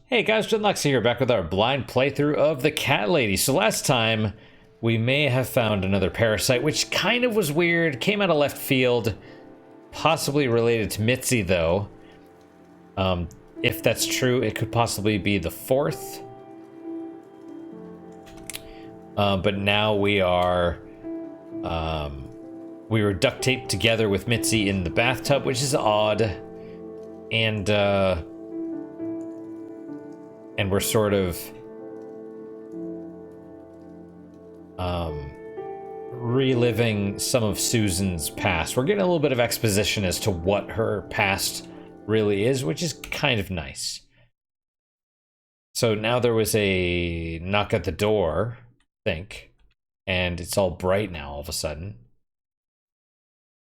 Hey guys, Genlux here, back with our blind playthrough of the Cat Lady. So last time, we may have found another parasite, which kind of was weird, came out of left field, possibly related to Mitzi though. If that's true, it could possibly be the fourth. But now we were duct taped together with Mitzi in the bathtub, which is odd. And we're sort of reliving some of Susan's past. We're getting a little bit of exposition as to what her past really is, which is kind of nice. So now there was a knock at the door, I think, and it's all bright now all of a sudden.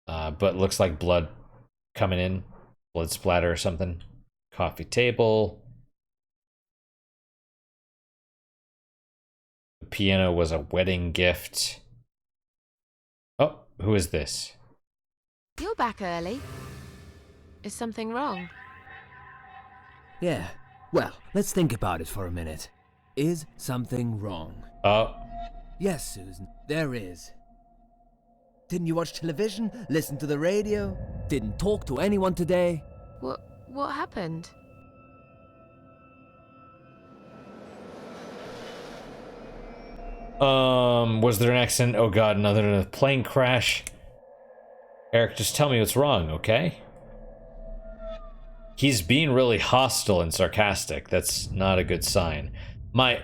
But looks like blood coming in, blood splatter or something. Coffee table. The piano was a wedding gift. Oh, who is this? You're back early. Is something wrong? Yeah, well, let's think about it for a minute. Is something wrong? Yes, Susan, there is. Didn't you watch television? Listen to the radio? Didn't talk to anyone today? What happened? Was there an accident? Oh god, another plane crash. Eric, just tell me what's wrong, okay? He's being really hostile and sarcastic. That's not a good sign. My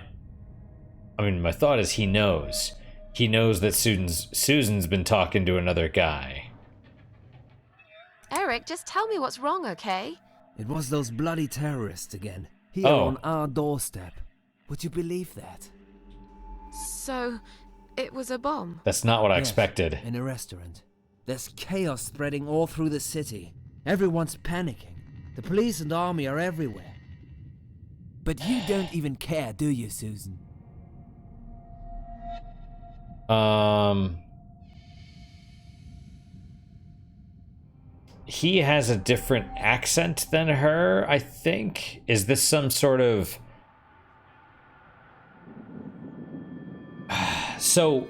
thought is he knows. He knows that Susan's been talking to another guy. Eric, just tell me what's wrong, okay? It was those bloody terrorists again, here on our doorstep. Would you believe that? So, it was a bomb? That's not what I Yes, expected. in a restaurant. There's chaos spreading all through the city. Everyone's panicking. The police and army are everywhere. But you don't even care, do you, Susan? He has a different accent than her, I think. Is this some sort of... So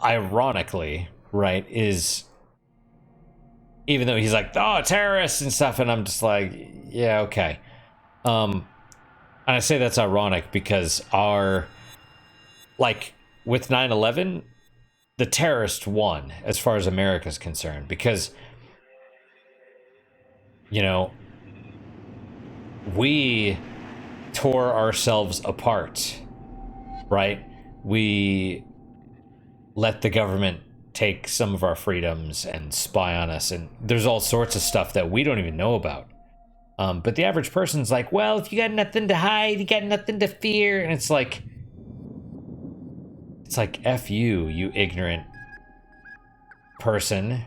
ironically, right, is... Even though he's like, oh, terrorists and stuff, and I'm just like, yeah, okay. And I say that's ironic because with 9/11, the terrorist won as far as America's concerned because, we tore ourselves apart, right? We let the government take some of our freedoms and spy on us, and there's all sorts of stuff that we don't even know about. But the average person's like, well, if you got nothing to hide, you got nothing to fear, and it's like F you ignorant person.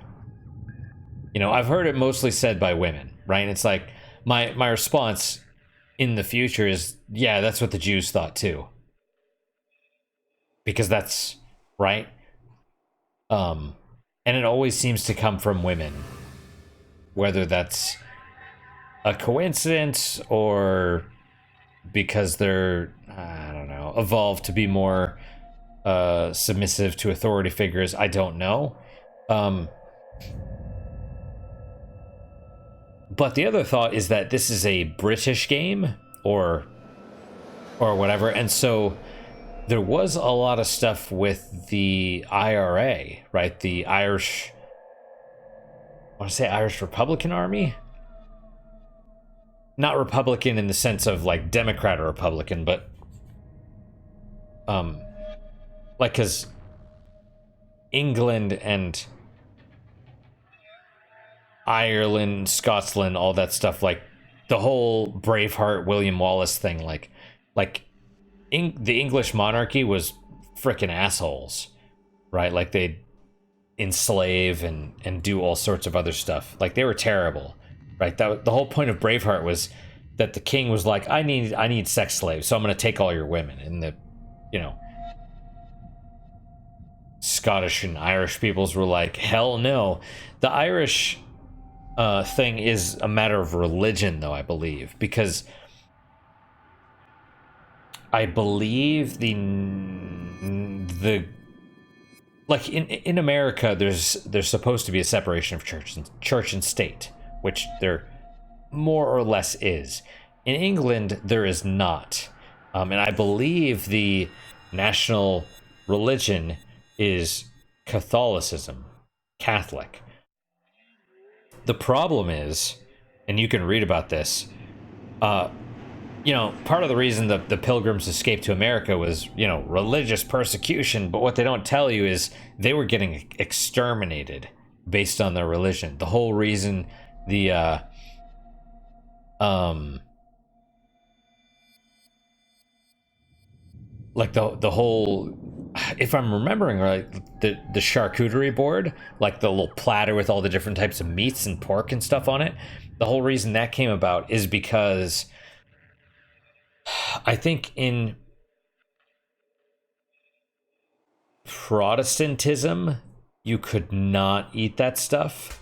I've heard it mostly said by women, right? And it's like, my response in the future is, yeah, that's what the Jews thought too. Because that's, right? And it always seems to come from women. Whether that's a coincidence or because they're, I don't know, evolved to be more submissive to authority figures, I don't know. But the other thought is that this is a British game or whatever, and so there was a lot of stuff with the IRA, right? The Irish, I want to say Irish Republican Army? Not Republican in the sense of like Democrat or Republican, but because England and Ireland, Scotland, all that stuff, like the whole Braveheart, William Wallace thing, like the English monarchy was frickin' assholes, right? Like they'd enslave and do all sorts of other stuff. Like they were terrible, right? The whole point of Braveheart was that the king was like, I need sex slaves, so I'm gonna take all your women. And the, Scottish and Irish peoples were like, hell no. The Irish thing is a matter of religion, though, I believe, because I believe the like in America, there's supposed to be a separation of church and state, which there more or less is. In England, there is not, and I believe the national religion is Catholicism, Catholic. The problem is, and you can read about this, you know, part of the reason the Pilgrims escaped to America was, you know, religious persecution, but what they don't tell you is they were getting exterminated based on their religion. The whole reason the like the whole, if I'm remembering right, the charcuterie board, like the little platter with all the different types of meats and pork and stuff on it, the whole reason that came about is because I think in Protestantism, you could not eat that stuff,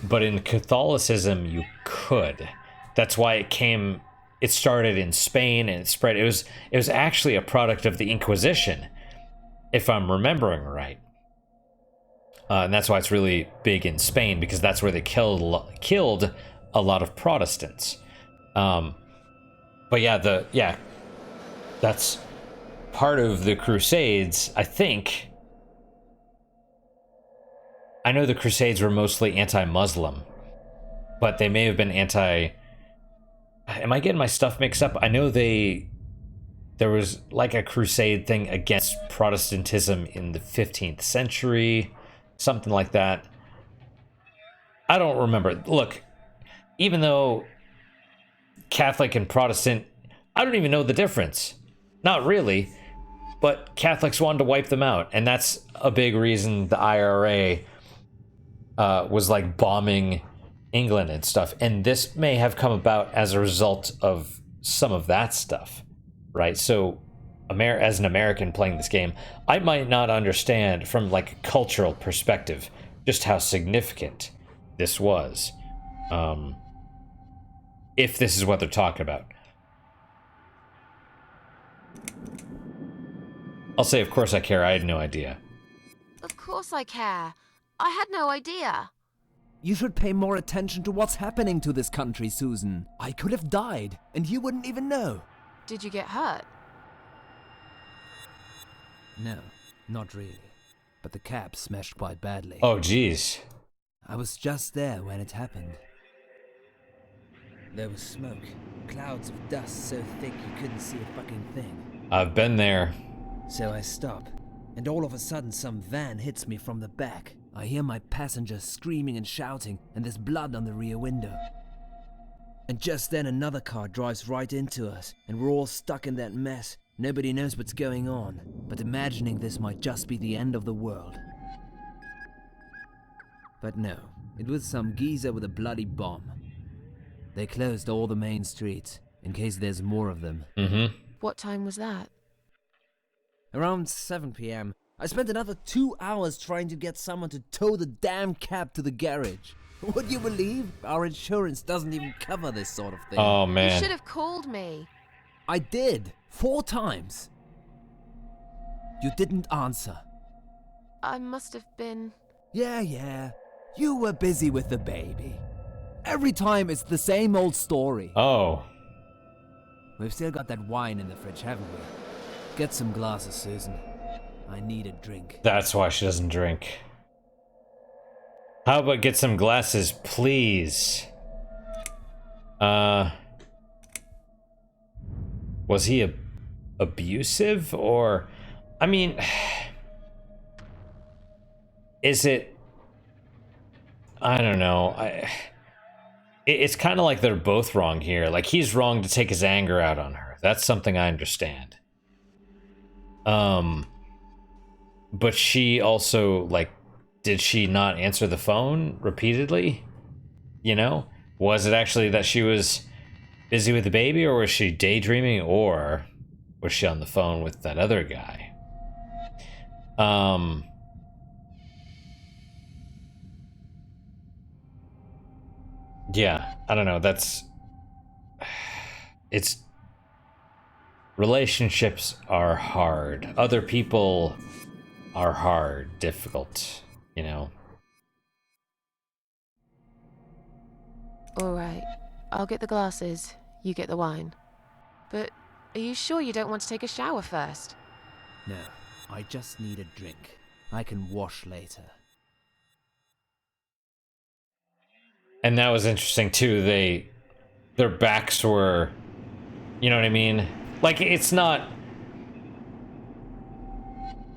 but in Catholicism, you could. That's why it started in Spain and it spread. It was actually a product of the Inquisition, if I'm remembering right. And that's why it's really big in Spain, because that's where they killed a lot of Protestants. But yeah, that's part of the Crusades, I think. I know the Crusades were mostly anti-Muslim, but they may have been anti... Am I getting my stuff mixed up? I know there was like a crusade thing against Protestantism in the 15th century, something like that. I don't remember. Look, even though Catholic and Protestant, I don't even know the difference. Not really. But Catholics wanted to wipe them out, and that's a big reason the IRA was like bombing England and stuff. And this may have come about as a result of some of that stuff, right? So as an American playing this game, I might not understand from like a cultural perspective just how significant this was, if this is what they're talking about. I'll say, of course I care. I had no idea. Of course I care. I had no idea. You should pay more attention to what's happening to this country, Susan. I could have died, and you wouldn't even know. Did you get hurt? No, not really. But the cab smashed quite badly. Oh, geez. I was just there when it happened. There was smoke, clouds of dust so thick you couldn't see a fucking thing. I've been there. So I stop, and all of a sudden some van hits me from the back. I hear my passengers screaming and shouting, and there's blood on the rear window. And just then another car drives right into us, and we're all stuck in that mess. Nobody knows what's going on, but imagining this might just be the end of the world. But no, it was some geezer with a bloody bomb. They closed all the main streets, in case there's more of them. Mm-hmm. What time was that? Around 7 p.m., I spent another 2 hours trying to get someone to tow the damn cab to the garage. Would you believe? Our insurance doesn't even cover this sort of thing. Oh, man. You should have called me. I did. 4 times. You didn't answer. I must have been... Yeah. You were busy with the baby. Every time it's the same old story. Oh. We've still got that wine in the fridge, haven't we? Get some glasses, Susan. I need a drink. That's why she doesn't drink. How about get some glasses, please? Was he abusive, or... I mean... Is it... I don't know. It's kind of like they're both wrong here. Like, he's wrong to take his anger out on her. That's something I understand. But she also, like, did she not answer the phone repeatedly? You know? Was it actually that she was busy with the baby, or was she daydreaming, or was she on the phone with that other guy? Yeah, I don't know. It's relationships are hard. Other people are hard, difficult, you know. All right. I'll get the glasses. You get the wine. But are you sure you don't want to take a shower first? No, I just need a drink. I can wash later. And that was interesting too. Their backs were, you know what I mean? Like, it's not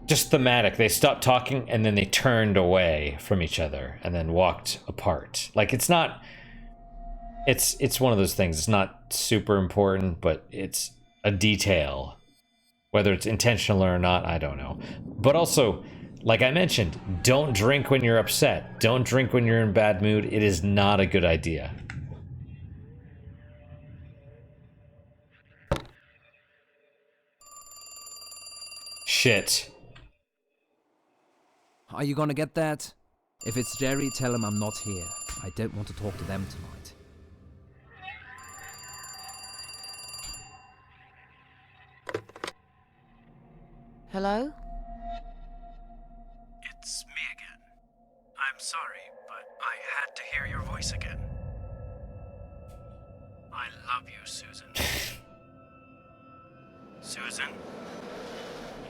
just thematic. They stopped talking and then they turned away from each other and then walked apart. Like, it's not, it's one of those things. It's not super important, but it's a detail. Whether it's intentional or not, I don't know. But also, like I mentioned, don't drink when you're upset. Don't drink when you're in bad mood. It is not a good idea. Shit. Are you gonna get that? If it's Jerry, tell him I'm not here. I don't want to talk to them tonight. Hello? It's me again. I'm sorry, but I had to hear your voice again. I love you, Susan. Susan?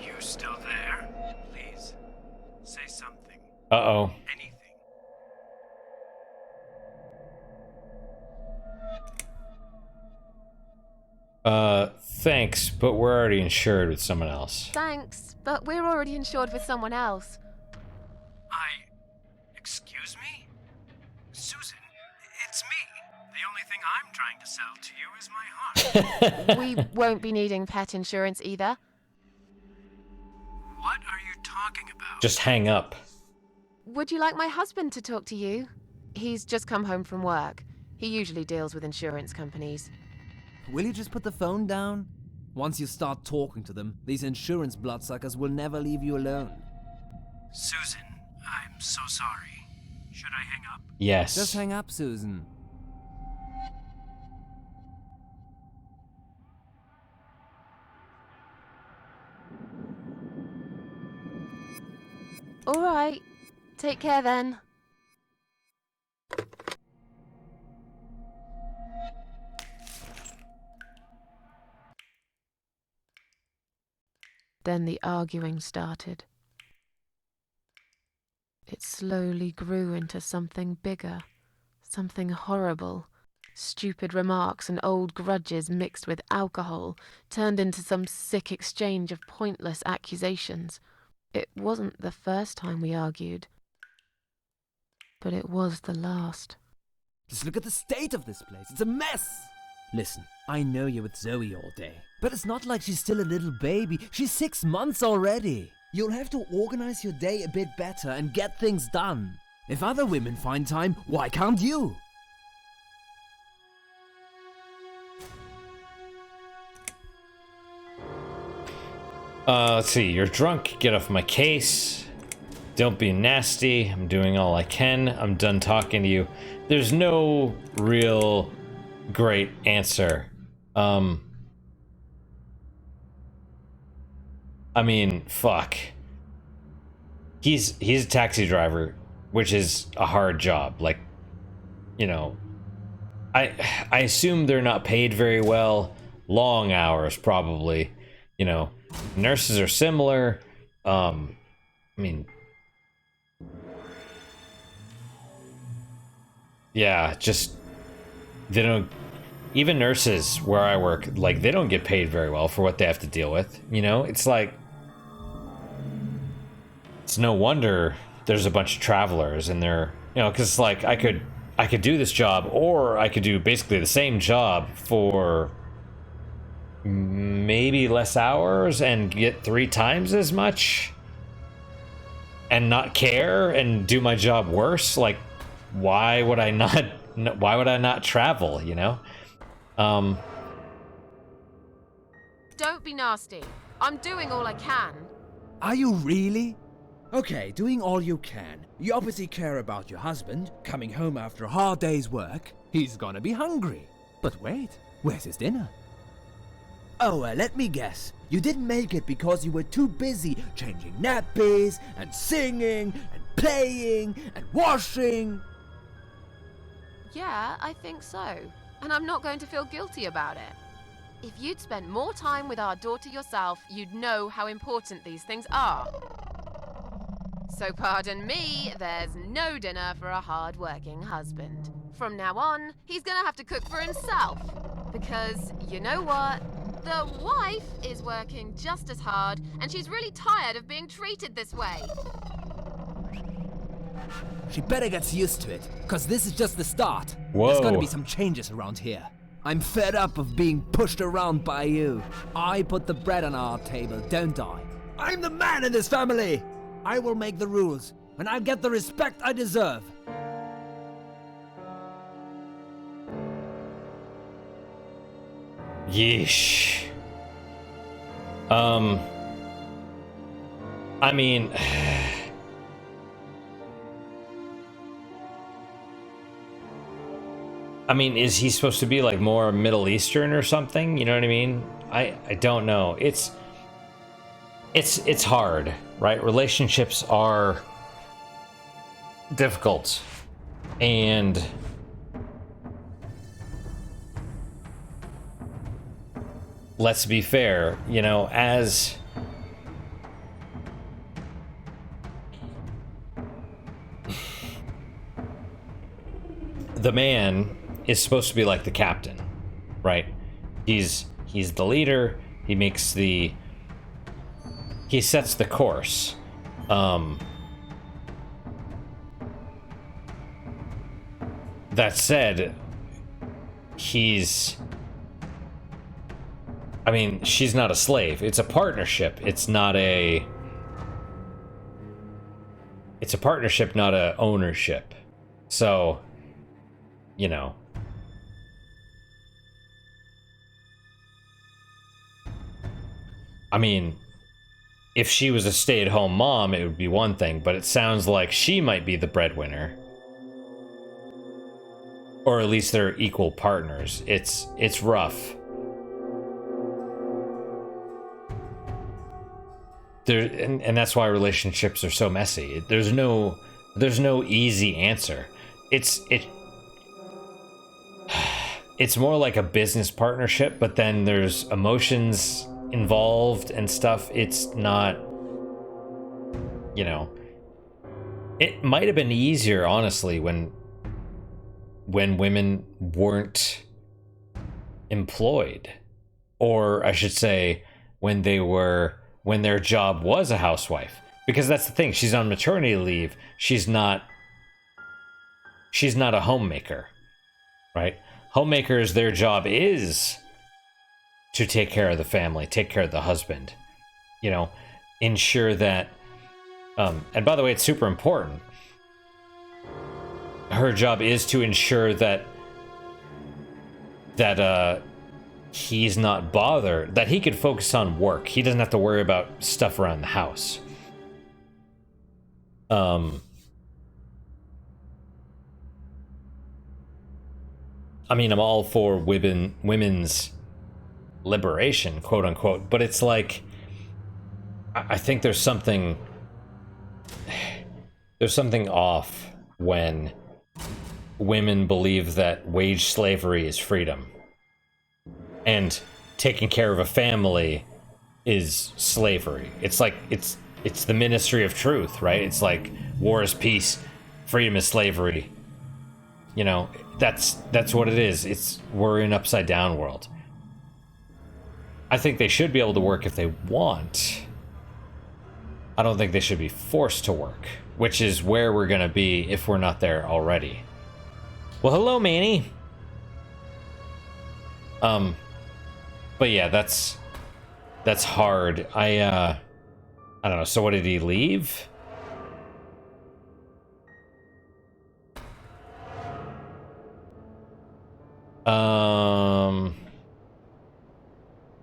You still there? Please, say something. Uh-oh. Anything. Thanks, but we're already insured with someone else. Thanks, but we're already insured with someone else. Excuse me? Susan, it's me. The only thing I'm trying to sell to you is my heart. We won't be needing pet insurance either. What are you talking about? Just hang up. Would you like my husband to talk to you? He's just come home from work. He usually deals with insurance companies. Will you just put the phone down? Once you start talking to them, these insurance bloodsuckers will never leave you alone. Susan, I'm so sorry. Should I hang up? Yes. Just hang up, Susan. All right. Take care then. Then the arguing started. It slowly grew into something bigger, something horrible. Stupid remarks and old grudges mixed with alcohol turned into some sick exchange of pointless accusations. It wasn't the first time we argued, but it was the last. Just look at the state of this place. It's a mess. Listen, I know you're with Zoe all day, but it's not like she's still a little baby. She's 6 months already. You'll have to organize your day a bit better and get things done. If other women find time, why can't you? Let's see. You're drunk. Get off my case. Don't be nasty. I'm doing all I can. I'm done talking to you. There's no real great answer. I mean, fuck. He's a taxi driver, which is a hard job. Like, you know, I assume they're not paid very well. Long hours, probably. You know, nurses are similar. I mean, yeah, just they don't. Even nurses where I work, like, they don't get paid very well for what they have to deal with. You know, it's like, it's no wonder there's a bunch of travelers and they're, you know, because like I could do this job, or I could do basically the same job for maybe less hours and get 3 times as much and not care and do my job worse. Like, why would I not travel, you know? Don't be nasty. I'm doing all I can. Are you really? Okay, doing all you can. You obviously care about your husband, coming home after a hard day's work. He's gonna be hungry. But wait, where's his dinner? Oh, let me guess. You didn't make it because you were too busy changing nappies, and singing, and playing, and washing. Yeah, I think so. And I'm not going to feel guilty about it. If you'd spent more time with our daughter yourself, you'd know how important these things are. So pardon me, there's no dinner for a hard-working husband. From now on, he's gonna have to cook for himself. Because, you know what? The wife is working just as hard, and she's really tired of being treated this way. She better get used to it, because this is just the start. Whoa. There's gonna be some changes around here. I'm fed up of being pushed around by you. I put the bread on our table, don't I? I'm the man in this family! I will make the rules, and I'll get the respect I deserve. Yeesh. I mean, is he supposed to be like more Middle Eastern or something? You know what I mean? I don't know. It's hard, right? Relationships are difficult, and let's be fair, you know, as the man is supposed to be like the captain, right? He's the leader. He sets the course. That said, she's not a slave. It's a partnership. It's a partnership, not a ownership. So, you know. I mean, if she was a stay-at-home mom, it would be one thing, but it sounds like she might be the breadwinner. Or at least they're equal partners. It's rough. And that's why relationships are so messy. There's no easy answer. It's more like a business partnership, but then there's emotions involved and stuff. It's not, you know, it might have been easier, honestly, when women weren't employed, or I should say when their job was a housewife, because that's the thing. She's on maternity leave. She's not a homemaker, right? Homemakers, their job is to take care of the family, take care of the husband, you know, ensure that, and by the way, it's super important. Her job is to ensure that he's not bothered, that he could focus on work. He doesn't have to worry about stuff around the house. I mean, I'm all for women's liberation, quote unquote, but it's like, I think there's something off when women believe that wage slavery is freedom and taking care of a family is slavery. It's like it's the ministry of truth, right? It's like war is peace, freedom is slavery. You know, that's what it is. We're in an upside down world. I think they should be able to work if they want. I don't think they should be forced to work, which is where we're gonna be if we're not there already. Well, hello, Manny. But yeah, that's hard. I don't know. So what, did he leave?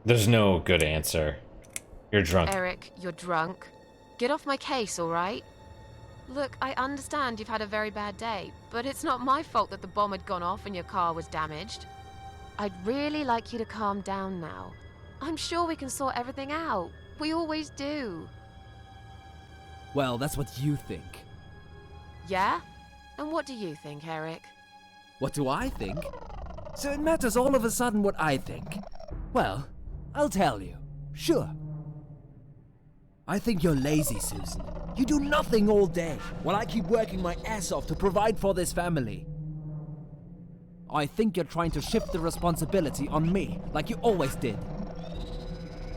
There's no good answer. You're drunk. Eric, you're drunk. Get off my case, all right? Look, I understand you've had a very bad day, but it's not my fault that the bomb had gone off and your car was damaged. I'd really like you to calm down now. I'm sure we can sort everything out. We always do. Well, that's what you think. Yeah? And what do you think, Eric? What do I think? So it matters all of a sudden what I think. Well, I'll tell you. Sure. I think you're lazy, Susan. You do nothing all day, while I keep working my ass off to provide for this family. I think you're trying to shift the responsibility on me, like you always did.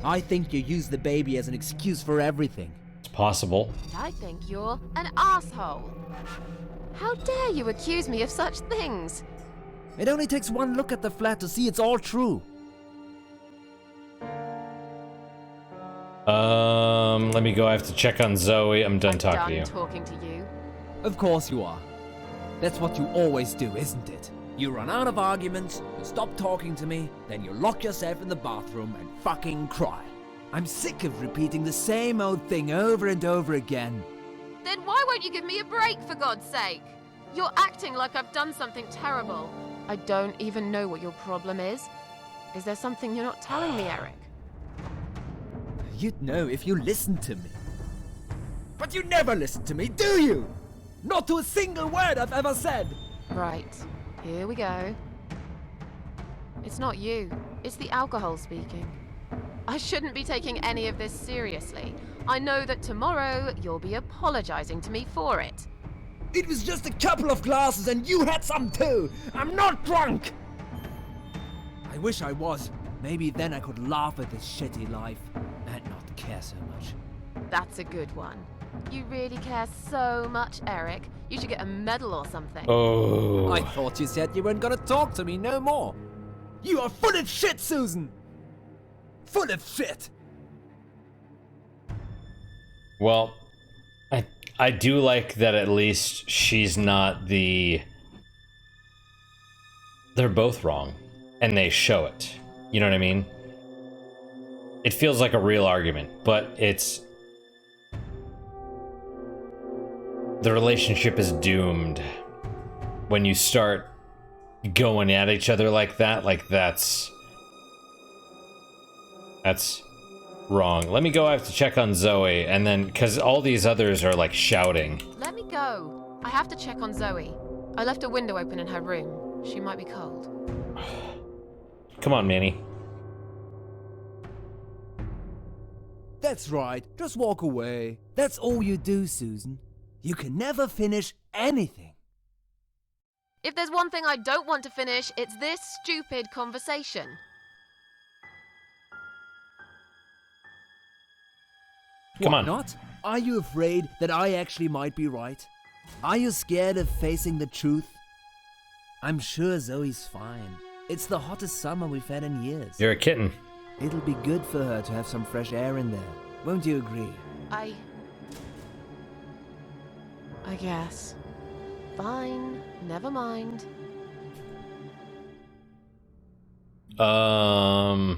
I think you use the baby as an excuse for everything. It's possible. I think you're an asshole. How dare you accuse me of such things? It only takes one look at the flat to see it's all true. Let me go. I have to check on Zoe. I'm done talking to you. Talking to you. Of course you are. That's what you always do, isn't it? You run out of arguments, you stop talking to me, then you lock yourself in the bathroom and fucking cry. I'm sick of repeating the same old thing over and over again. Then why won't you give me a break, for God's sake? You're acting like I've done something terrible. I don't even know what your problem is. Is there something you're not telling me, Eric? You'd know if you listened to me. But you never listen to me, do you? Not to a single word I've ever said. Right. Here we go. It's not you. It's the alcohol speaking. I shouldn't be taking any of this seriously. I know that tomorrow you'll be apologizing to me for it. It was just a couple of glasses and you had some too. I'm not drunk. I wish I was. Maybe then I could laugh at this shitty life and not care so much. That's a good one. You really care so much, Eric. You should get a medal or something. Oh. I thought you said you weren't gonna talk to me no more. You are full of shit, Susan. Full of shit. Well, I do like that at least she's not the... They're both wrong, and they show it. You know what I mean? It feels like a real argument, but it's... The relationship is doomed when you start going at each other like that. Like, that's wrong. Let me go. I have to check on Zoe, and then because all these others are like shouting. Let me go. I have to check on Zoe. I left a window open in her room. She might be cold. Come on, Manny. That's right. Just walk away. That's all you do, Susan. You can never finish anything. If there's one thing I don't want to finish, it's this stupid conversation. Come Why on. not? Are you afraid that I actually might be right? Are you scared of facing the truth? I'm sure Zoe's fine. It's the hottest summer we've had in years. You're a kitten. It'll be good for her to have some fresh air in there. Won't you agree? I guess. Fine. Never mind. Well,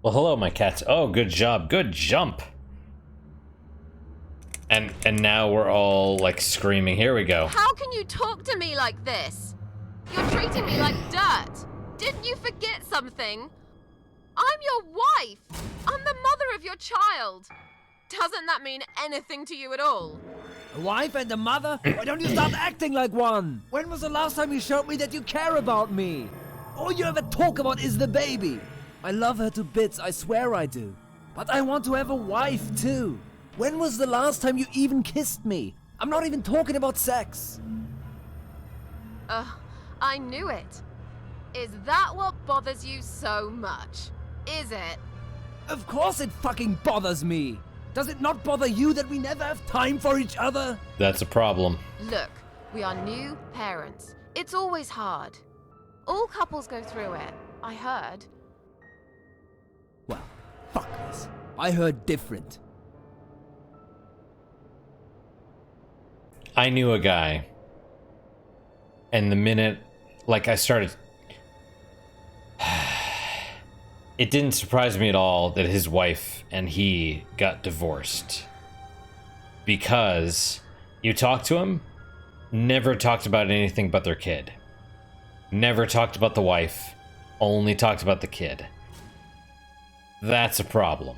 hello, my cats. Oh, good job. Good jump. And now we're all like screaming. Here we go. How can you talk to me like this? You're treating me like dirt. Didn't you forget something? I'm your wife. I'm the mother of your child. Doesn't that mean anything to you at all? A wife and a mother? Why don't you start acting like one? When was the last time you showed me that you care about me? All you ever talk about is the baby. I love her to bits, I swear I do. But I want to have a wife too. When was the last time you even kissed me? I'm not even talking about sex. I knew it. Is that what bothers you so much? Is it? Of course it fucking bothers me. Does it not bother you that we never have time for each other? That's a problem. Look, we are new parents. It's always hard. All couples go through it. I heard. Well, fuck this. I heard different. I knew a guy, and the minute, like, I started, it didn't surprise me at all that his wife and he got divorced, because You talk to him, never talked about anything but their kid. Never talked about the wife, only talked about the kid. That's a problem.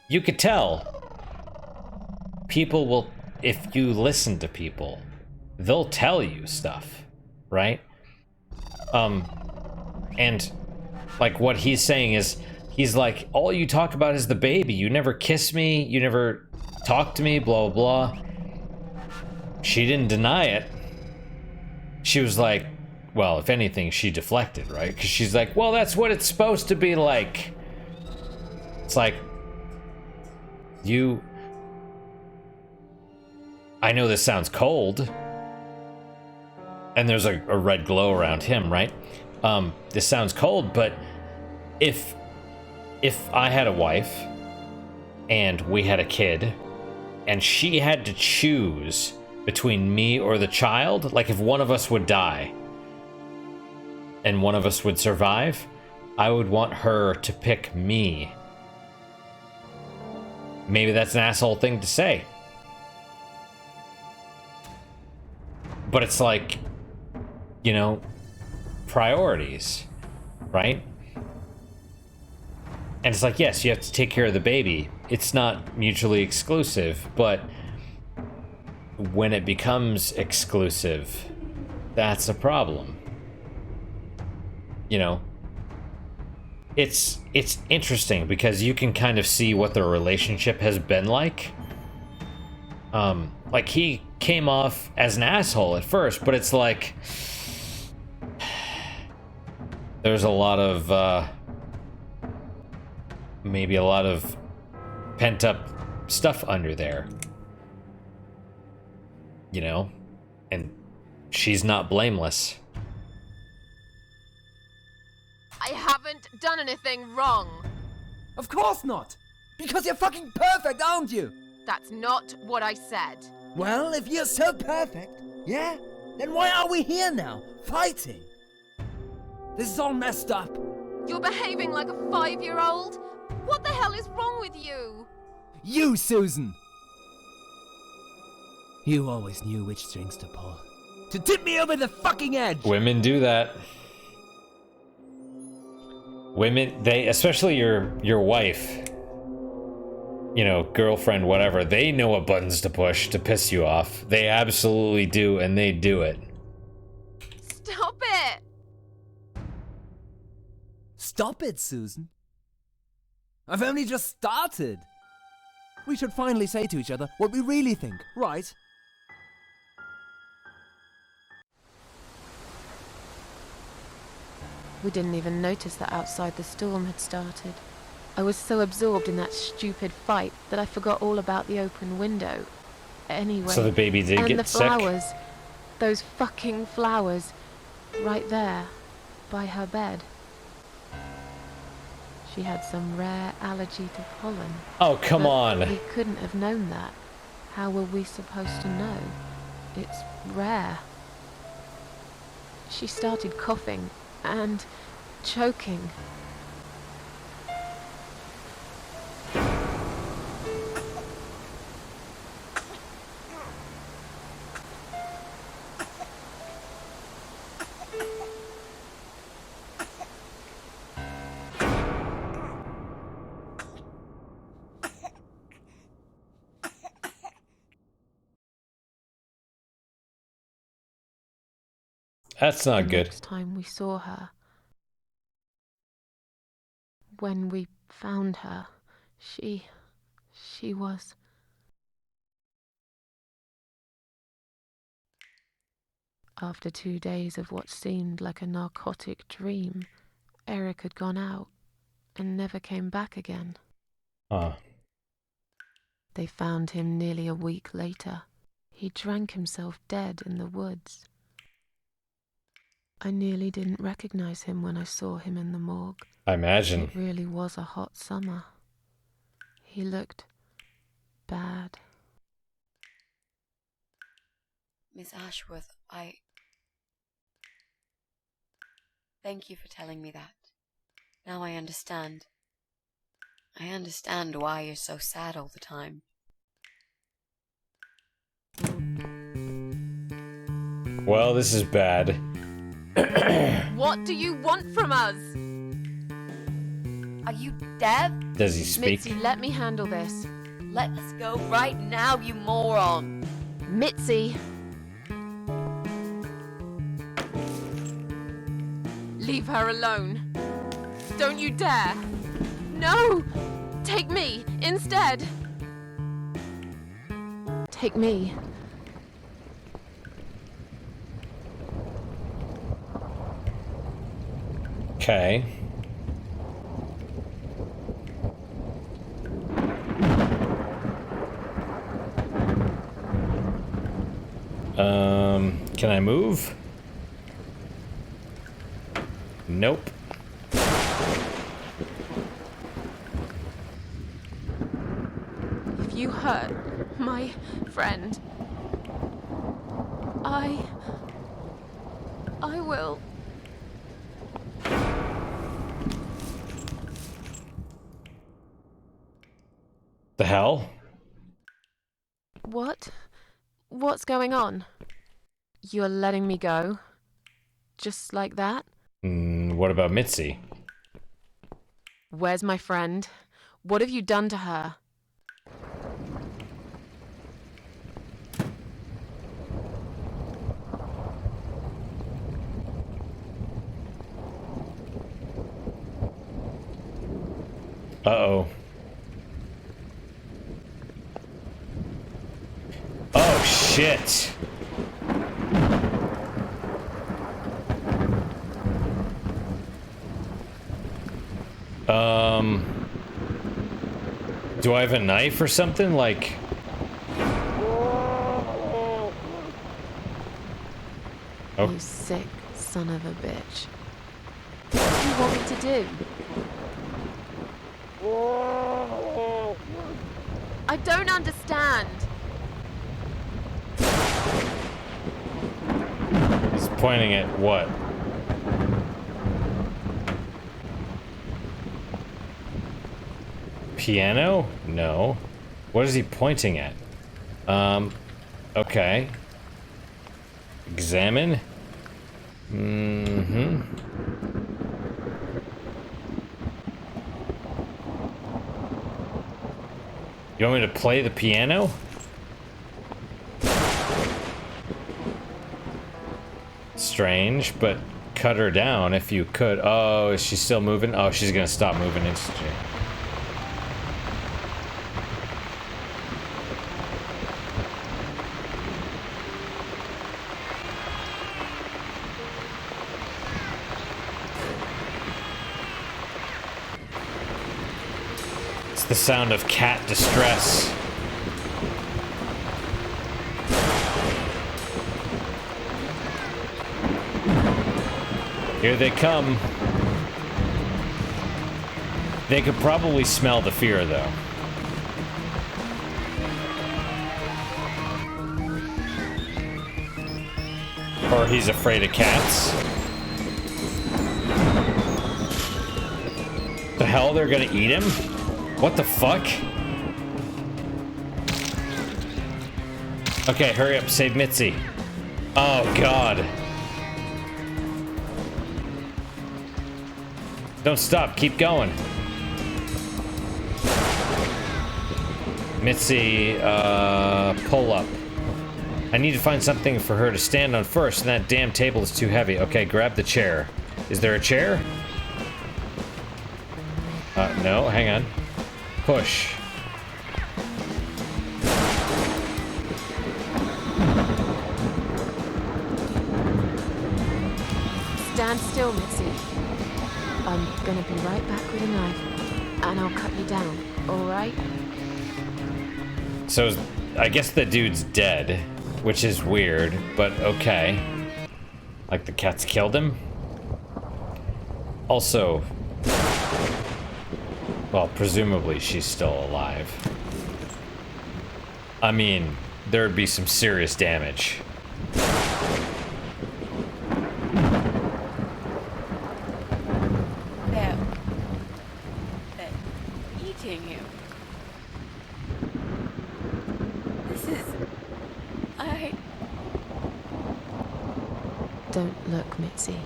You could tell. People will, if you listen to people, they'll tell you stuff, right? And like what he's saying is, he's like, all you talk about is the baby. You never kiss me, you never talk to me, blah, blah, blah. She didn't deny it. She was like, well, if anything, she deflected, right? Because she's like, well, that's what it's supposed to be like. It's like, I know this sounds cold. And there's a red glow around him, right? This sounds cold, but if I had a wife and we had a kid and she had to choose between me or the child, like if one of us would die and one of us would survive, I would want her to pick me. Maybe that's an asshole thing to say. But it's like, you know, priorities, right? And it's like, yes, you have to take care of the baby. It's not mutually exclusive, but when it becomes exclusive, that's a problem. You know, it's interesting because you can kind of see what their relationship has been like. Like he came off as an asshole at first, but it's like there's a lot of maybe a lot of pent up stuff under there, you know, and she's not blameless. I haven't done anything wrong. Of course not! Because you're fucking perfect, aren't you? That's not what I said. Well, if you're so perfect, yeah? Then why are we here now, fighting? This is all messed up. You're behaving like a 5-year-old? What the hell is wrong with you? You, Susan! You always knew which strings to pull. To tip me over the fucking edge! Women do that. Women, they, especially your wife, you know, girlfriend, whatever, they know what buttons to push to piss you off. They absolutely do, and they do it. Stop it! Stop it, Susan. I've only just started. We should finally say to each other what we really think, right? We didn't even notice that outside the storm had started. I was so absorbed in that stupid fight that I forgot all about the open window. Anyway, So the baby did and get the sick? flowers, those fucking flowers, right there, by her bed. She had some rare allergy to pollen. Oh, come But on. we couldn't have known that. How were we supposed to know? It's rare. She started coughing and choking. That's not good. Next time we saw her, when we found her, she was... After 2 days of what seemed like a narcotic dream, Eric had gone out and never came back again. They found him nearly a week later. He drank himself dead in the woods. I nearly didn't recognize him when I saw him in the morgue. I imagine. It really was a hot summer. He looked bad. Miss Ashworth, Thank you for telling me that. Now I understand. I understand why you're so sad all the time. Well, this is bad. What do you want from us? Are you deaf? Does he speak? Mitzi, let me handle this. Let us go right now, you moron. Mitzi! Leave her alone. Don't you dare! No! Take me instead! Take me. Okay. Can I move? Nope. If you hurt my friend, I will. The hell? What? What's going on? You're letting me go? Just like that? What about Mitzi? Where's my friend? What have you done to her? Uh-oh. Oh, shit. Do I have a knife or something? Like... Oh. You sick son of a bitch. What do you want me to do? I don't understand. He's pointing at what? Piano? No. What is he pointing at? Okay. Examine? Mm-hmm. You want me to play the piano? Strange, but cut her down if you could. Oh, is she still moving? Oh, she's gonna stop moving instantly. It's the sound of cat distress. Here they come. They could probably smell the fear, though. Or he's afraid of cats. The hell, they're gonna eat him? What the fuck? Okay, hurry up, save Mitzi. Oh, God. Don't stop, keep going. Mitzi, pull up. I need to find something for her to stand on first, and that damn table is too heavy. Okay, grab the chair. Is there a chair? No, hang on. Push. Stand still, Mitzi. I'm gonna be right back with a knife, and I'll cut you down, alright? So, I guess the dude's dead, which is weird, but okay. Like the cat's killed him? Also, well, presumably she's still alive. I mean, there would be some serious damage. They're eating you. This is... Don't look, Mitzi.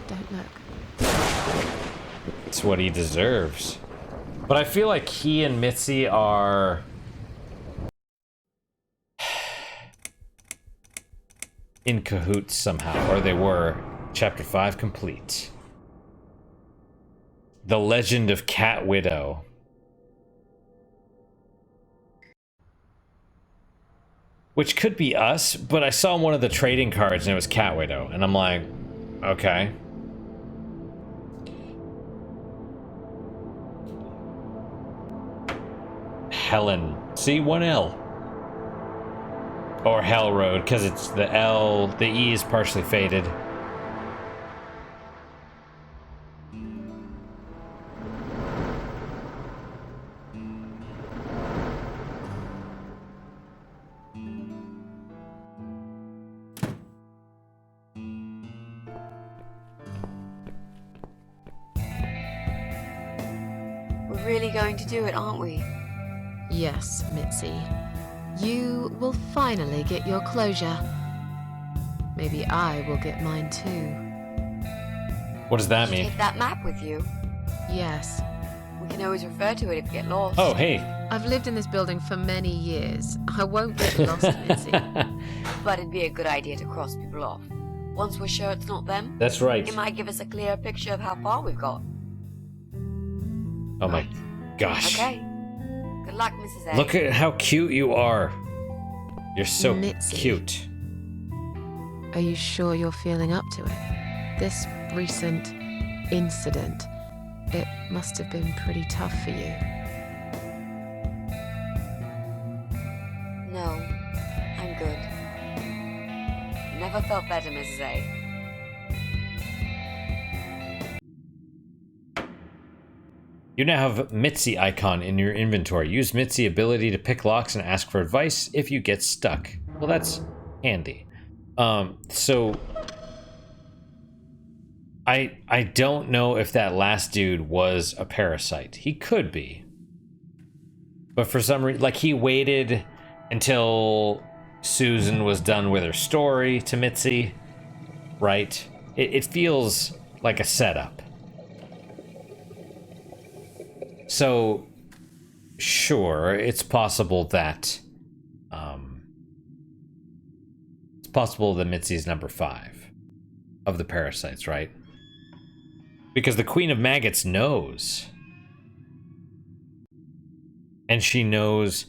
Don't look. It's what he deserves. But I feel like he and Mitzi are in cahoots somehow, or they were. Chapter 5 complete. The Legend of Cat Widow. Which could be us, but I saw one of the trading cards and it was Cat Widow, and I'm like, okay. Helen. See, 1L. Or Hell Road, because it's the L, the E is partially faded. We're really going to do it, aren't we? Yes, Mitzi. You will finally get your closure. Maybe I will get mine too. What does that Did you mean? take that map with you? Yes. We can always refer to it if you get lost. Oh, hey. I've lived in this building for many years. I won't get lost, Mitzi. But it'd be a good idea to cross people off. Once we're sure it's not them, That's right. it might give us a clear picture of how far we've got. Oh my gosh. Okay. Good luck, Mrs. A. Look at how cute you are. You're so Mitzi. cute. Are you sure you're feeling up to it? This recent incident, it must have been pretty tough for you. No, I'm good. Never felt better, Mrs. A. You now have Mitzi icon in your inventory. Use Mitzi ability to pick locks and ask for advice if you get stuck. Well, that's handy. So I don't know if that last dude was a parasite. He could be. But for some reason, like, he waited until Susan was done with her story to Mitzi, right? It feels like a setup. So, sure, it's possible that Mitzi's number 5 of the parasites, right? Because the Queen of Maggots knows. And she knows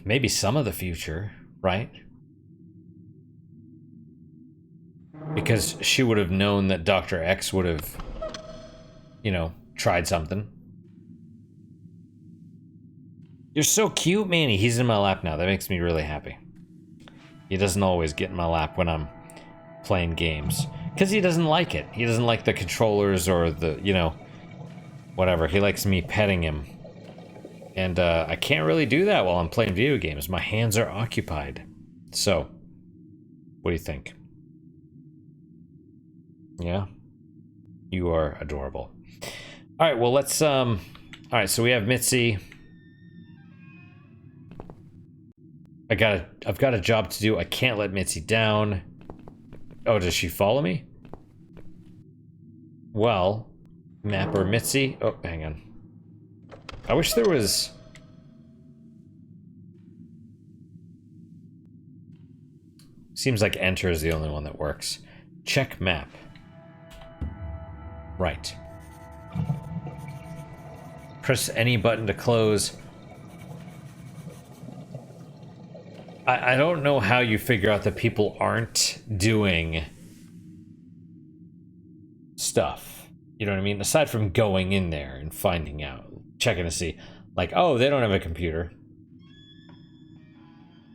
maybe some of the future, right? Because she would have known that Dr. X would have, you know, tried something. You're so cute, Manny. He's in my lap now. That makes me really happy. He doesn't always get in my lap when I'm playing games. Because he doesn't like it. He doesn't like the controllers or the, you know, whatever. He likes me petting him. And I can't really do that while I'm playing video games. My hands are occupied. So, what do you think? Yeah? You are adorable. Alright, well, let's, alright, so we have Mitzi. I've got a job to do. I can't let Mitzi down. Oh, does she follow me? Well, map or Mitzi. Oh, hang on. I wish there was... Seems like enter is the only one that works. Check map. Right. Press any button to close. I don't know how you figure out that people aren't doing stuff. You know what I mean? Aside from going in there and finding out, checking to see, like, oh, they don't have a computer.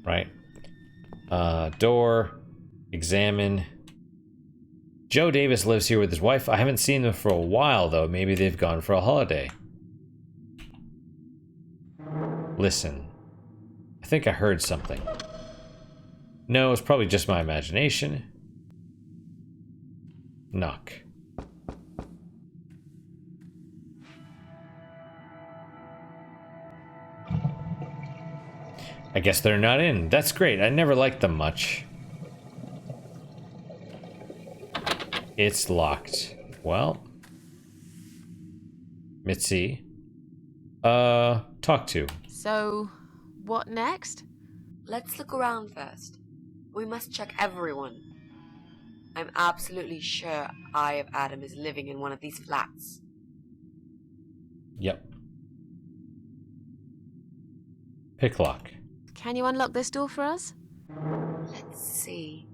Right? Door. Examine. Joe Davis lives here with his wife. I haven't seen them for a while, though. Maybe they've gone for a holiday. Listen. I think I heard something. No, it's probably just my imagination. Knock. I guess they're not in. That's great. I never liked them much. It's locked. Well. Mitzi. Talk to. So, what next? Let's look around first. We must check everyone. I'm absolutely sure Eye of Adam is living in one of these flats. Yep. Pick lock. Can you unlock this door for us? Let's see.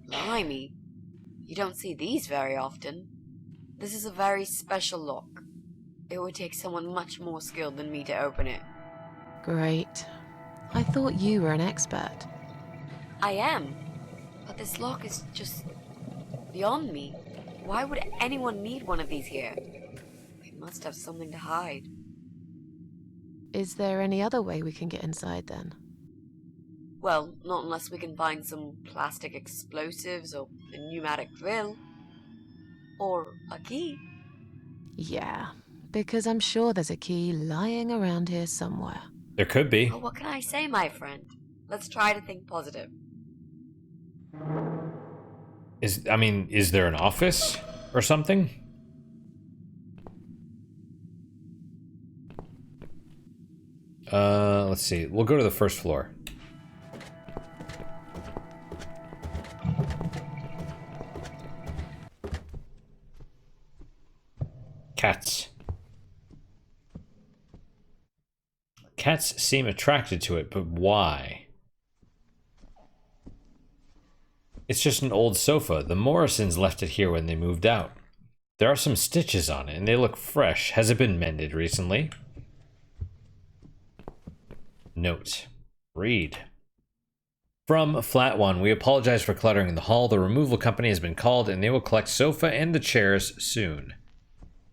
Blimey. You don't see these very often. This is a very special lock. It would take someone much more skilled than me to open it. Great. I thought you were an expert. I am. But this lock is just beyond me. Why would anyone need one of these here? They must have something to hide. Is there any other way we can get inside then? Well, not unless we can find some plastic explosives or a pneumatic drill. Or a key. Yeah, because I'm sure there's a key lying around here somewhere. There could be. Well, what can I say, my friend? Let's try to think positive. Is there an office or something? Let's see. We'll go to the first floor. Cats. Cats seem attracted to it, but why? It's just an old sofa. The Morrisons left it here when they moved out. There are some stitches on it, and they look fresh. Has it been mended recently? Note. Read. From Flat One, we apologize for cluttering the hall. The removal company has been called, and they will collect sofa and the chairs soon.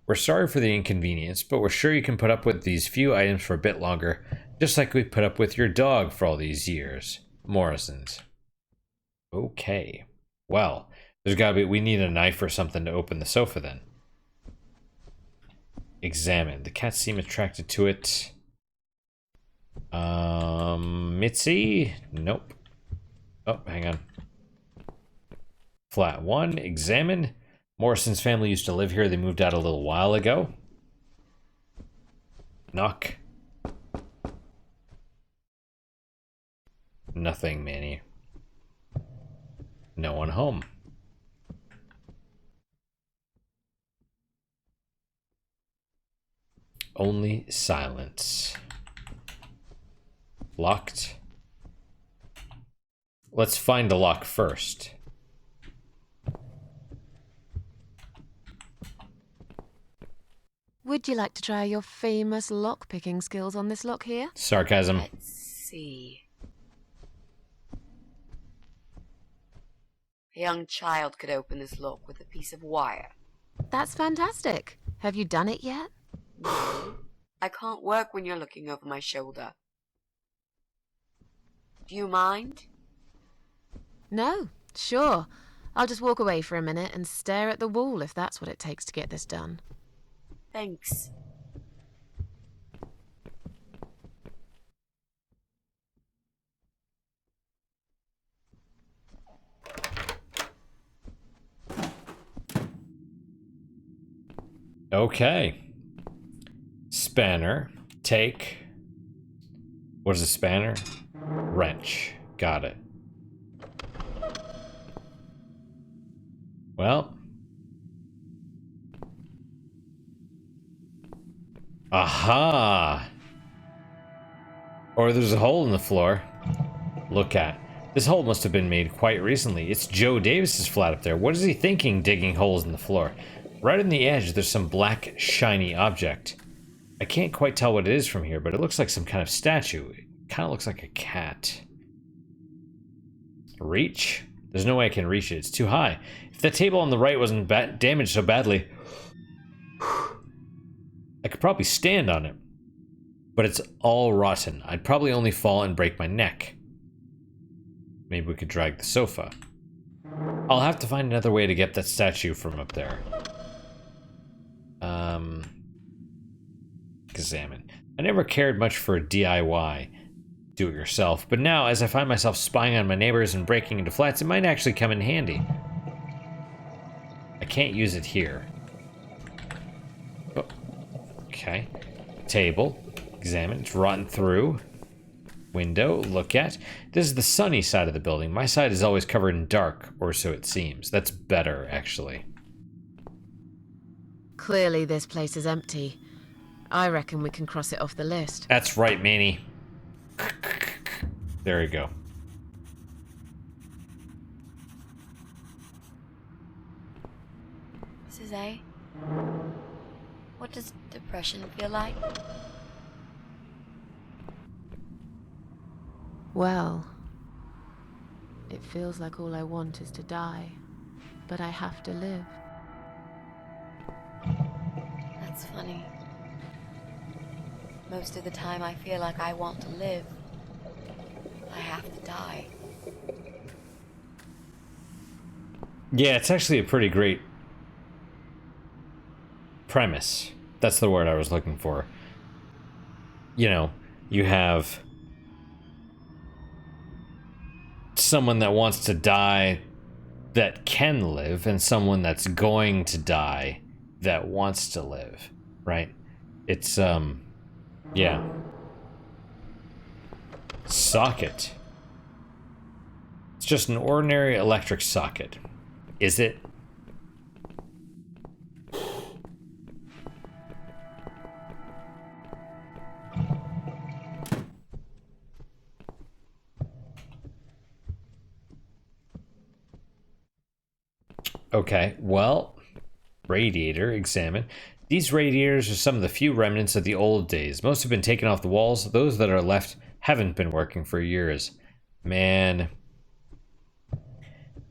We're sorry for the inconvenience, but we're sure you can put up with these few items for a bit longer, just like we put up with your dog for all these years. Morrisons. Okay. Well, there's gotta be... We need a knife or something to open the sofa then. Examine. The cats seem attracted to it. Mitzi? Nope. Oh, hang on. Flat One. Examine. Morrison's family used to live here. They moved out a little while ago. Knock. Nothing, Manny. No one home. Only silence. Locked. Let's find a lock first. Would you like to try your famous lock-picking skills on this lock here? Sarcasm. Let's see. A young child could open this lock with a piece of wire. That's fantastic. Have you done it yet? No, I can't work when you're looking over my shoulder. Do you mind? No, sure. I'll just walk away for a minute and stare at the wall if that's what it takes to get this done. Thanks. Okay. Spanner. Take. What is a spanner? Wrench. Got it. Well. Aha! Or there's a hole in the floor. Look at. This hole must have been made quite recently. It's Joe Davis's flat up there. What is he thinking digging holes in the floor? Right on the edge, there's some black, shiny object. I can't quite tell what it is from here, but it looks like some kind of statue. It kind of looks like a cat. Reach? There's no way I can reach it. It's too high. If the table on the right wasn't damaged so badly, I could probably stand on it. But it's all rotten. I'd probably only fall and break my neck. Maybe we could drag the sofa. I'll have to find another way to get that statue from up there. Examine. I never cared much for DIY, do it yourself, but now as I find myself spying on my neighbors and breaking into flats, it might actually come in handy. I can't use it here. Oh, okay. Table. Examine. It's rotten through. Window. Look at. This is the sunny side of the building. My side is always covered in dark, or so it seems. That's better, actually. Clearly this place is empty. I reckon we can cross it off the list. That's right, Manny. There we go. Mrs. A, what does depression feel like? Well, it feels like all I want is to die, but I have to live. That's funny. Most of the time I feel like I want to live. I have to die. Yeah, it's actually a pretty great premise. That's the word I was looking for. You know, you have someone that wants to die that can live, and someone that's going to die that wants to live, right? It's, yeah. Socket. It's just an ordinary electric socket. Is it? Okay, well, radiator, examine. These radiators are some of the few remnants of the old days. Most have been taken off the walls. Those that are left haven't been working for years. Man,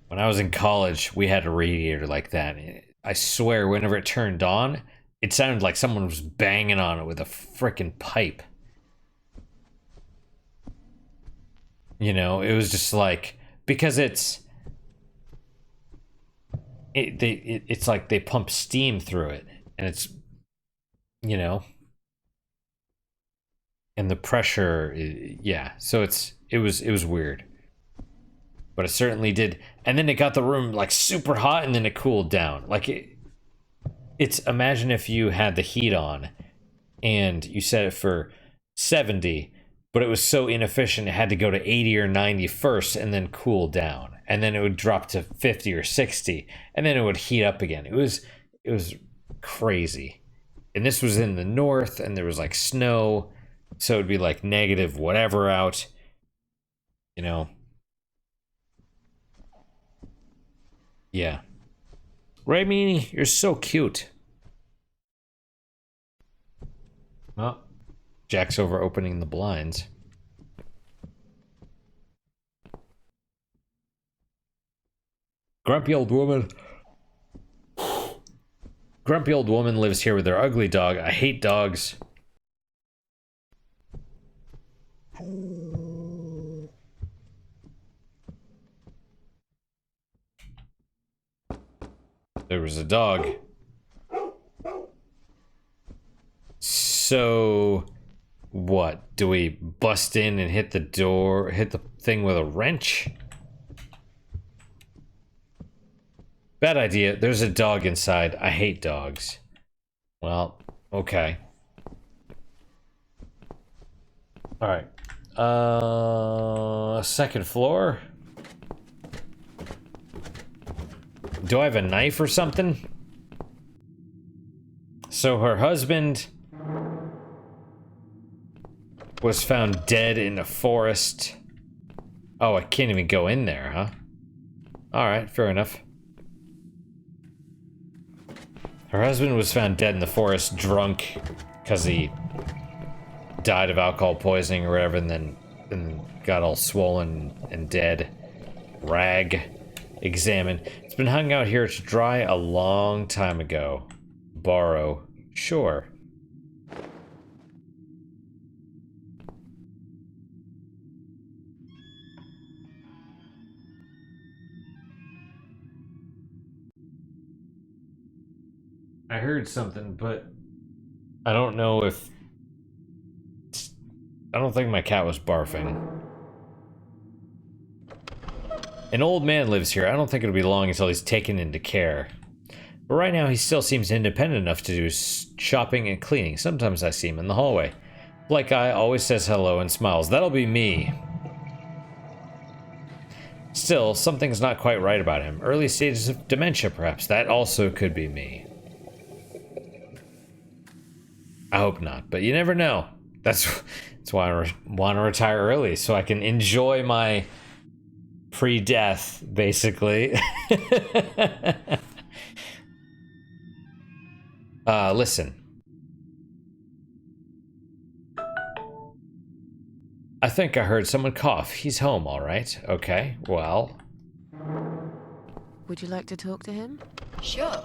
when I was in college, we had a radiator like that. I swear, whenever it turned on, it sounded like someone was banging on it with a frickin' pipe. You know, it was just like, because it's like they pump steam through it, and it's, you know, and the pressure, yeah. So it was weird, but it certainly did. And then it got the room like super hot, and then it cooled down. Like it's imagine if you had the heat on, and you set it for 70, but it was so inefficient it had to go to 80 or 90 first, and then cool down. And then it would drop to 50 or 60, and then it would heat up again. It was crazy. And this was in the north, and there was like snow, so it'd be like negative whatever out, you know. Yeah. Right, Meanie? You're so cute. Oh, Jack's over opening the blinds. Grumpy old woman. Grumpy old woman lives here with her ugly dog. I hate dogs. There was a dog. So, what? Do we bust in and hit the door, hit the thing with a wrench? Bad idea. There's a dog inside. I hate dogs. Well, okay. Alright. Second floor. Do I have a knife or something? So her husband was found dead in a forest. Oh, I can't even go in there, huh? Alright, fair enough. Her husband was found dead in the forest, drunk, because he died of alcohol poisoning or whatever, and then got all swollen and dead. Rag. Examine. It's been hung out here to dry a long time ago. Borrow. Sure. I heard something, but I don't know if I don't think my cat was barfing. An old man lives here. I don't think it'll be long until he's taken into care. But right now he still seems independent enough to do shopping and cleaning. Sometimes I see him in the hallway. Black guy always says hello and smiles. That'll be me. Still, something's not quite right about him. Early stages of dementia, perhaps. That also could be me. I hope not, but you never know. That's why I want to retire early, so I can enjoy my pre-death, basically. Listen. I think I heard someone cough. He's home, all right. Okay, well. Would you like to talk to him? Sure.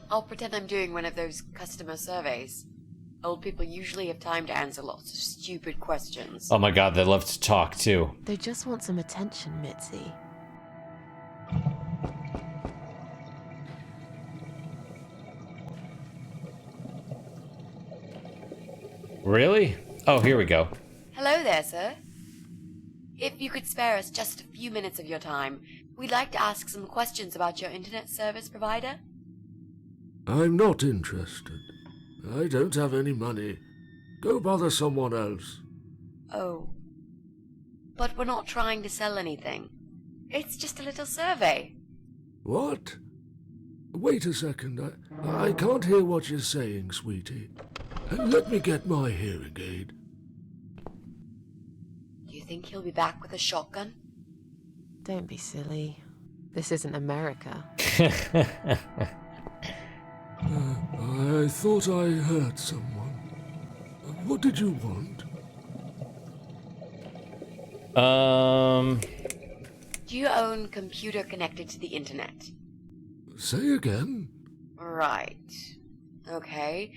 I'll pretend I'm doing one of those customer surveys. Old people usually have time to answer lots of stupid questions. Oh my god, they love to talk, too. They just want some attention, Mitzi. Really? Oh, here we go. Hello there, sir. If you could spare us just a few minutes of your time, we'd like to ask some questions about your internet service provider. I'm not interested. I don't have any money. Go bother someone else. Oh. But we're not trying to sell anything. It's just a little survey. What? Wait a second. I can't hear what you're saying, sweetie. Let me get my hearing aid. Do you think he'll be back with a shotgun? Don't be silly. This isn't America. I thought I heard someone. What did you want? Do you own computer connected to the internet? Say again? Right. Okay.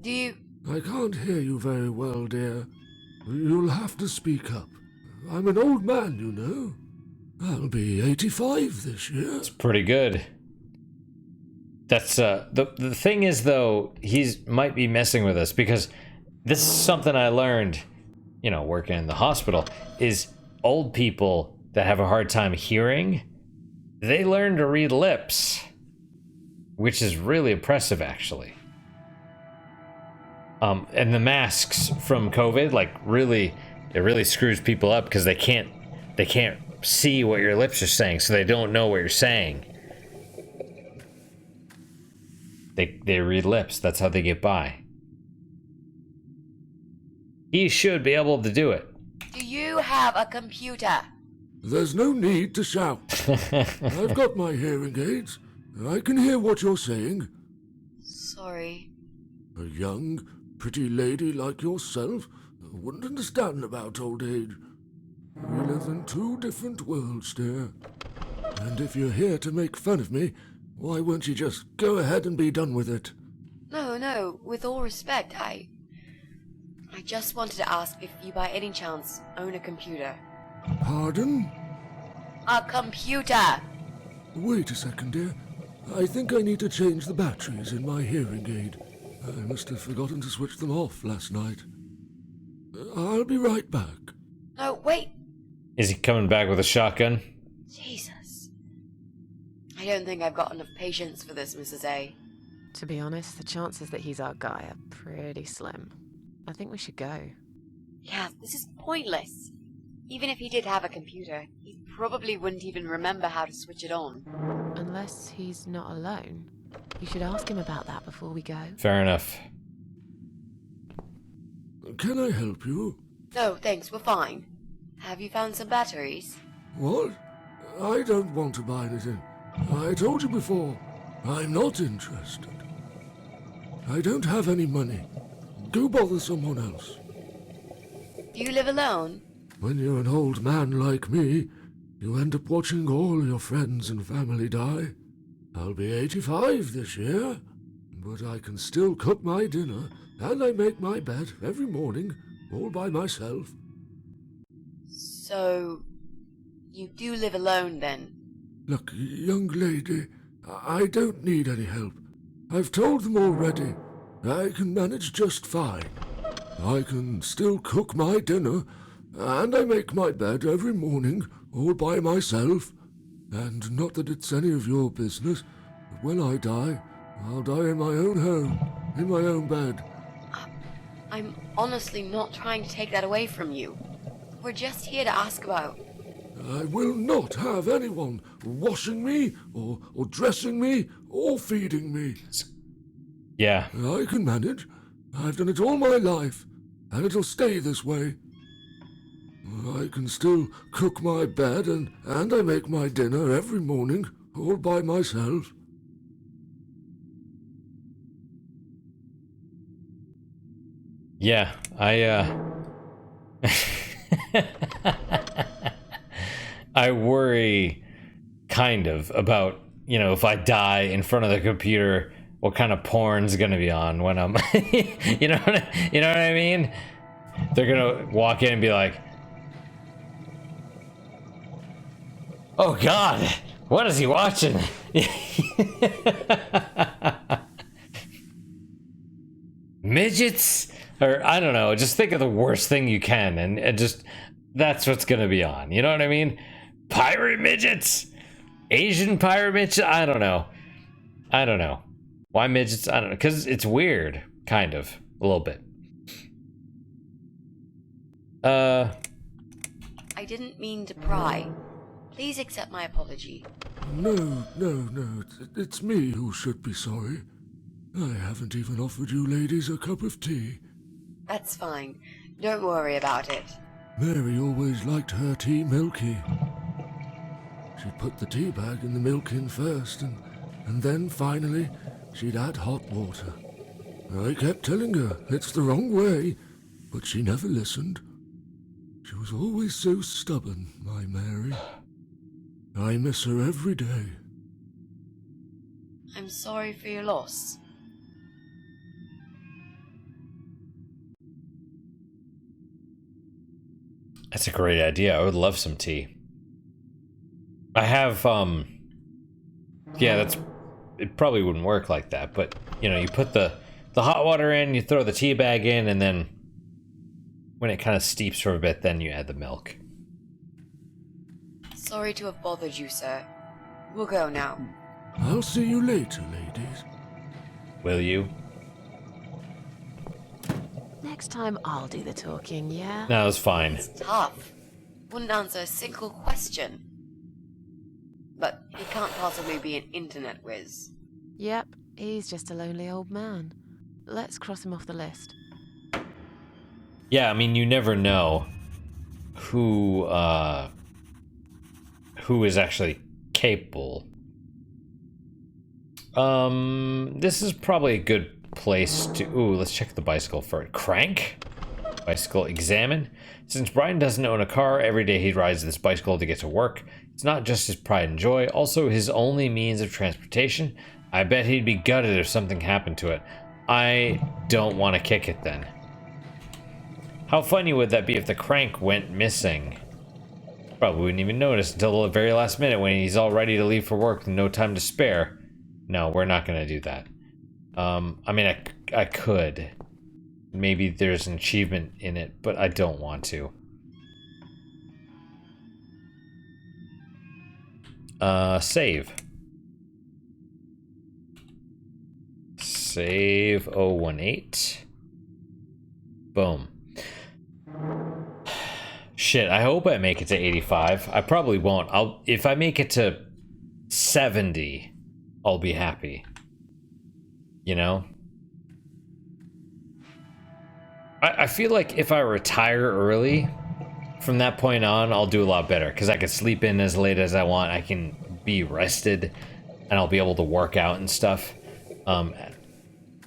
Do you... I can't hear you very well, dear. You'll have to speak up. I'm an old man, you know. I'll be 85 this year. It's pretty good. That's, the thing is, though, might be messing with us, because this is something I learned, you know, working in the hospital, is old people that have a hard time hearing, they learn to read lips, which is really impressive, actually. And the masks from COVID, like, it really screws people up, because they can't see what your lips are saying, so they don't know what you're saying. They read lips. That's how they get by. He should be able to do it. Do you have a computer? There's no need to shout. I've got my hearing aids. I can hear what you're saying. Sorry. A young, pretty lady like yourself wouldn't understand about old age. We live in two different worlds, dear. And if you're here to make fun of me, why won't you just go ahead and be done with it? No, with all respect, I just wanted to ask if you by any chance own a computer. Pardon? A computer! Wait a second, dear. I think I need to change the batteries in my hearing aid. I must have forgotten to switch them off last night. I'll be right back. No, wait! Is he coming back with a shotgun? Jesus. I don't think I've got enough patience for this, Mrs. A. To be honest, the chances that he's our guy are pretty slim. I think we should go. Yeah, this is pointless. Even if he did have a computer, he probably wouldn't even remember how to switch it on. Unless he's not alone. You should ask him about that before we go. Fair enough. Can I help you? No, thanks, we're fine. Have you found some batteries? What? I don't want to buy anything. I told you before, I'm not interested. I don't have any money. Go bother someone else. Do you live alone? When you're an old man like me, you end up watching all your friends and family die. I'll be 85 this year, but I can still cook my dinner, and I make my bed every morning, all by myself. So, you do live alone then? Look, young lady, I don't need any help. I've told them already. I can manage just fine. I can still cook my dinner, and I make my bed every morning, all by myself. And not that it's any of your business, but when I die, I'll die in my own home, in my own bed. I'm honestly not trying to take that away from you. We're just here to ask about... I will not have anyone washing me, or dressing me, or feeding me. Yeah. I can manage. I've done it all my life, and it'll stay this way. I can still cook my bed, and I make my dinner every morning, all by myself. Yeah, I worry kind of about, you know, if I die in front of the computer, what kind of porn's gonna be on when I'm you know what I mean? They're gonna walk in and be like, oh god, what is he watching? Midgets? Or I don't know, just think of the worst thing you can and just that's what's gonna be on. You know what I mean? Pirate midgets? Asian pirate midgets? I don't know. Why midgets? I don't know. Because it's weird, kind of. A little bit. I didn't mean to pry. Please accept my apology. No. It's me who should be sorry. I haven't even offered you ladies a cup of tea. That's fine. Don't worry about it. Mary always liked her tea milky. She'd put the tea bag in the milk in first, and then finally she'd add hot water. I kept telling her it's the wrong way, but she never listened. She was always so stubborn, my Mary. I miss her every day. I'm sorry for your loss. That's a great idea. I would love some tea. I have, yeah, it probably wouldn't work like that, but, you know, you put the hot water in, you throw the tea bag in, and then when it kind of steeps for a bit, then you add the milk. Sorry to have bothered you, sir. We'll go now. I'll see you later, ladies. Will you? Next time I'll do the talking, yeah? No, it's fine. It's tough. Wouldn't answer a single question. But he can't possibly be an internet whiz. Yep, he's just a lonely old man. Let's cross him off the list. Yeah, I mean, you never know who is actually capable. This is probably a good place to... Ooh, let's check the bicycle first. Crank? Bicycle examine. Since Brian doesn't own a car, every day he rides this bicycle to get to work. It's not just his pride and joy, also his only means of transportation. I bet he'd be gutted if something happened to it. I don't want to kick it then. How funny would that be if the crank went missing? Probably wouldn't even notice until the very last minute when he's all ready to leave for work and no time to spare. No, we're not going to do that. I mean, I could. Maybe there's an achievement in it, but I don't want to. Save. Save 018. Boom. Shit, I hope I make it to 85. I probably won't. If I make it to 70, I'll be happy. You know? I feel like if I retire early, from that point on, I'll do a lot better. Because I can sleep in as late as I want. I can be rested. And I'll be able to work out and stuff.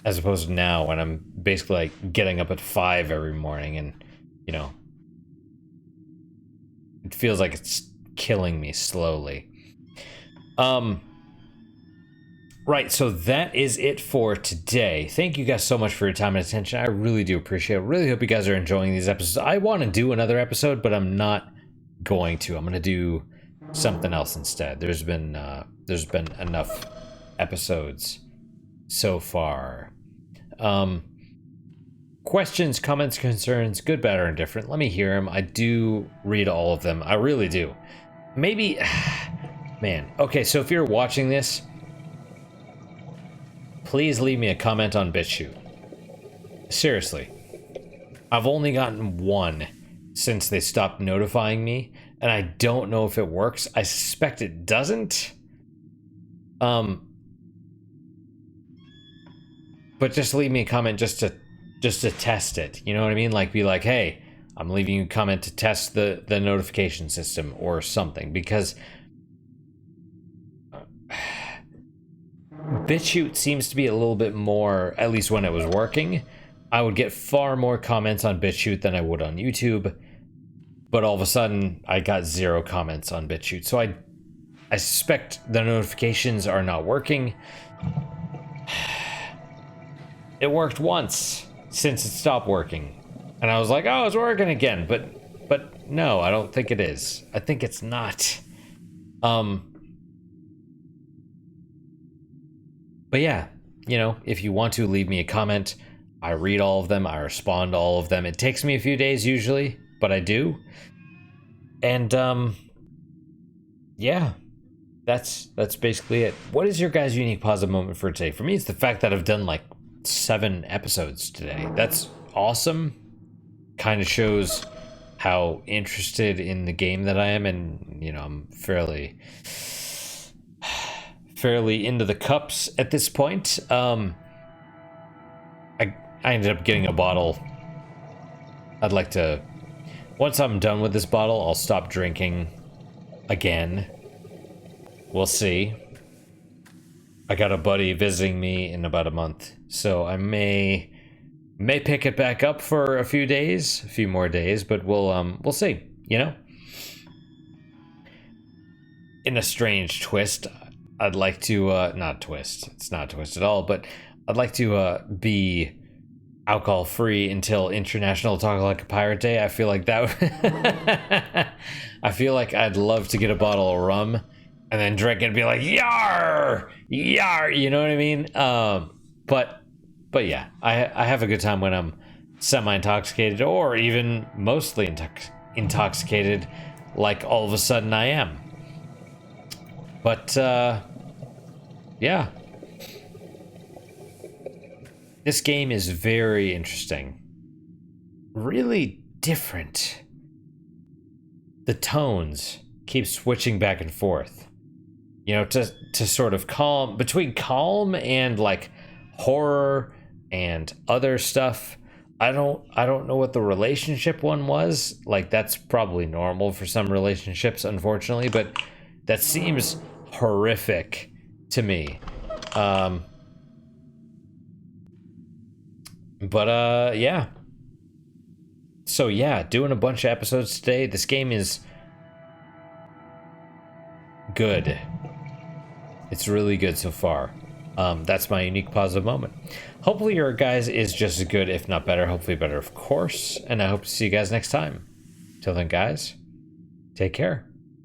As opposed to now, when I'm basically like getting up at 5 every morning. And, you know, it feels like it's killing me slowly. Right, so that is it for today. Thank you guys so much for your time and attention. I really do appreciate it. Really hope you guys are enjoying these episodes. I want to do another episode, but I'm not going to. I'm going to do something else instead. There's been enough episodes so far. questions, comments, concerns, good, bad, or indifferent, let me hear them. I do read all of them. I really do. Maybe, man. Okay, so if you're watching this, please leave me a comment on BitChute. Seriously. I've only gotten one since they stopped notifying me, and I don't know if it works. I suspect it doesn't. But just leave me a comment just to test it. You know what I mean? Like, be like, hey, I'm leaving you a comment to test the notification system or something, because BitChute seems to be a little bit more, at least when it was working, I would get far more comments on BitChute than I would on YouTube. But all of a sudden, I got 0 comments on BitChute. So I suspect the notifications are not working. It worked once since it stopped working. And I was like, oh, it's working again. But no, I don't think it is. I think it's not. But yeah, you know, if you want to leave me a comment, I read all of them. I respond to all of them. It takes me a few days usually, but I do. And yeah, that's basically it. What is your guys' unique positive moment for today? For me, it's the fact that I've done like 7 episodes today. That's awesome. Kind of shows how interested in the game that I am, and you know, I'm fairly into the cups at this point. I ended up getting a bottle. I'd like to, once I'm done with this bottle, I'll stop drinking again. We'll see. I got a buddy visiting me in about a month, so I may pick it back up for a few more days, but we'll see, you know? In a strange twist, I'd like to, not twist, it's not a twist at all, but I'd like to be alcohol free until International Talk Like a Pirate Day. I feel like that I feel like I'd love to get a bottle of rum and then drink it and be like, yar, yar, you know what I mean? But yeah, I have a good time when I'm semi-intoxicated, or even mostly intoxicated, like all of a sudden I am. But yeah, this game is very interesting, really different. The tones keep switching back and forth, you know, to sort of between calm and like horror and other stuff. I don't know what the relationship one was. Like, that's probably normal for some relationships, unfortunately, but that seems horrific to me. Yeah. So yeah, doing a bunch of episodes today. This game is good. It's really good so far. That's my unique positive moment. Hopefully your guys is just as good, if not better. Hopefully better, of course. And I hope to see you guys next time. Till then, guys, take care.